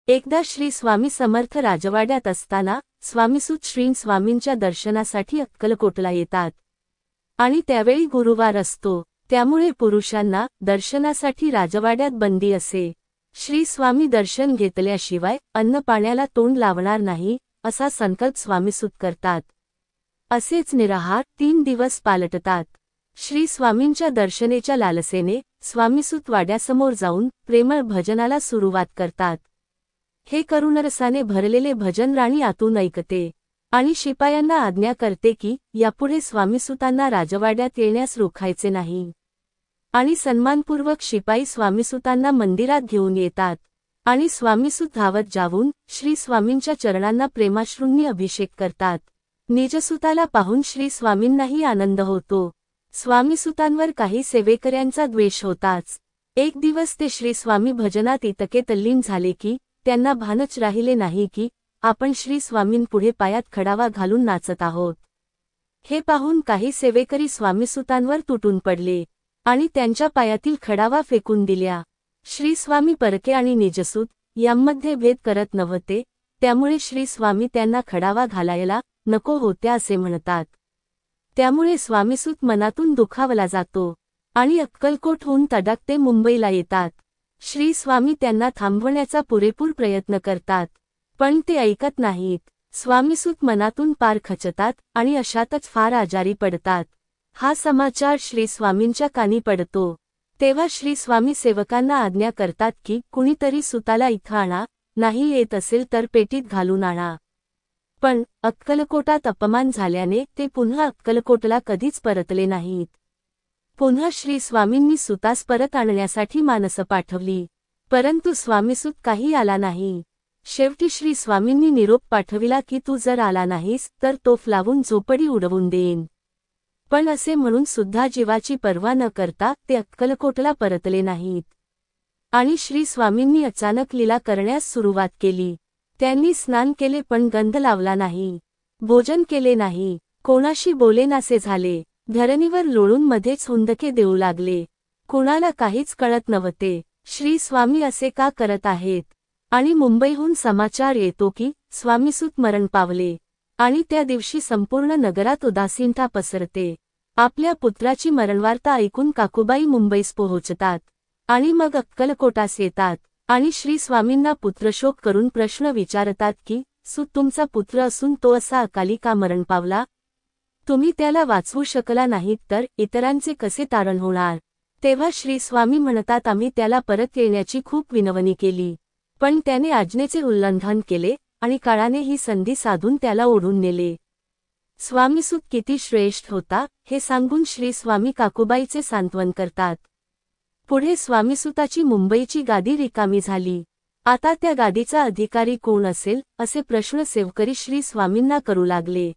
एकदा श्री स्वामी समर्थ राजवाड्यात असताना स्वामीसूत श्री स्वामींच्या दर्शनासाठी अक्कलकोटला येतात आणि त्यावेळी गुरुवार असतो, त्यामुळे पुरुषांना दर्शनासाठी राजवाड्यात बंदी असे. श्री स्वामी दर्शन घेतल्याशिवाय अन्न पाण्याला तोंड लावणार नाही असा संकल्प स्वामीसूत करतात. असेच निराहार 3 दिवस पालटतात. श्री स्वामींच्या दर्शनेच्या लालसेने स्वामीसूत वाड्यासमोर जाऊन प्रेमळ भजनाला सुरुवात करतात. हे करुणरसाने भरलेले भजन राणी आतून ऐकते आणि शिपायांना आज्ञा करते की यापुढे स्वामीसूतांना राजवाड्यात येण्यास रोखायचे नाही. आणि सन्मानपूर्वक शिपाई स्वामीसूतांना मंदिरात घेऊन येतात आणि स्वामीसूत धावत जाऊन श्री स्वामींच्या चरणांना प्रेमाश्रूंनी अभिषेक करतात. निजसूताला पाहून श्री स्वामींनाही आनंद होतो. स्वामीसूतांवर काही सेवेकऱ्यांचा द्वेष होताच. एक दिवस ते श्री स्वामी भजनात इतके तल्लीन झाले की त्यांना भानच राहिले नाही की आपण श्री स्वामींपुढे पायात खडावा घालून नाचत आहोत. हे पाहून काही सेवेकरी स्वामीसूतांवर तुटून पडले आणि त्यांच्या पायातील खडावा फेकून दिल्या. श्री स्वामी परके आणि निजसूत यांमध्ये भेद करत नव्हते, त्यामुळे श्री स्वामी त्यांना खडावा घालायला नको होत्या असे म्हणतात. त्यामुळे स्वामीसूत मनातून दुखावला जातो आणि अक्कलकोटहून तडाख मुंबईला येतात. श्री स्वामी त्यांना थांबवण्याचा पुरेपूर प्रयत्न करतात, पण ते ऐकत नाहीत. स्वामीसूत मनातून पार खचतात आणि अशातच फार आजारी पडतात. हा समाचार श्री स्वामींच्या कानी पडतो. तेव्हा श्री स्वामी सेवकांना आज्ञा करतात की कुणीतरी सुताला इथं आणा, नाही येत असेल तर पेटीत घालून आणा. पण अक्कलकोटात अपमान झाल्याने ते पुन्हा अक्कलकोटला कधीच परतले नाहीत. पुन्हा श्री स्वामींनी सुतास परत आणण्यासाठी माणसं पाठवली, परंतु स्वामीसूत काही आला नाही. शेवटी श्री स्वामींनी निरोप पाठविला की तू जर आला नाहीस तर तोफ लावून झोपडी उडवून देईन. पण असे म्हणून सुद्धा जीवाची पर्वा न करता ते अक्कलकोटला परतले नाहीत. आणि श्री स्वामींनी अचानक लीला करण्यास सुरुवात केली. त्यांनी स्नान केले पण गंध लावला नाही, भोजन केले नाही, कोणाशी बोलेनासे झाले, धरणीवर लोळून मध्येच हुंदके देऊ लागले. कुणाला काहीच कळत नव्हते श्री स्वामी असे का करत आहेत. आणि मुंबईहून समाचार येतो की स्वामीसूत मरण पावले आणि त्या दिवशी संपूर्ण नगरात उदासीनता पसरते. आपल्या पुत्राची मरणवार्ता ऐकून काकूबाई मुंबईस पोहोचतात आणि मग अक्कलकोटास येतात आणि श्री स्वामींना पुत्रशोक करून प्रश्न विचारतात की सूत तुमचा पुत्र असून तो असा अकाली का मरण पावला. तुम्ही त्याला वाचवू शकला नाहीत तर इतरांचे कसे तारण होणार. तेव्हा श्री स्वामी म्हणतात आम्ही त्याला परत येण्याची खूप विनवणी केली, पण त्याने आज्ञेचे उल्लंघन केले आणि काळाने ही संधी साधून त्याला ओढून नेले. स्वामीसूत किती श्रेष्ठ होता हे सांगून श्री स्वामी काकूबाईचे सांत्वन करतात. पुढे स्वामीसूताची मुंबईची गादी रिकामी झाली. आता त्या गादीचा अधिकारी कोण असेल असे प्रश्न सेवकरी श्री स्वामींना करू लागले.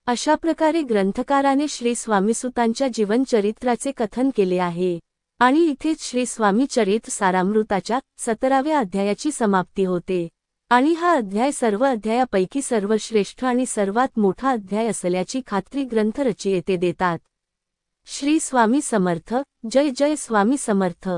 अशा प्रकारे ग्रंथकाराने श्री स्वामीसूतांच्या जीवनचरित्राचे कथन केले आहे आणि इथेच श्री स्वामी चरित्र सारामृताच्या 17व्या अध्यायाची समाप्ती होते. आणि हा अध्याय सर्व अध्यायापैकी सर्वश्रेष्ठ आणि सर्वात मोठा अध्याय असल्याची खात्री ग्रंथरचयिते देतात. श्री स्वामी समर्थ. जय जय स्वामी समर्थ.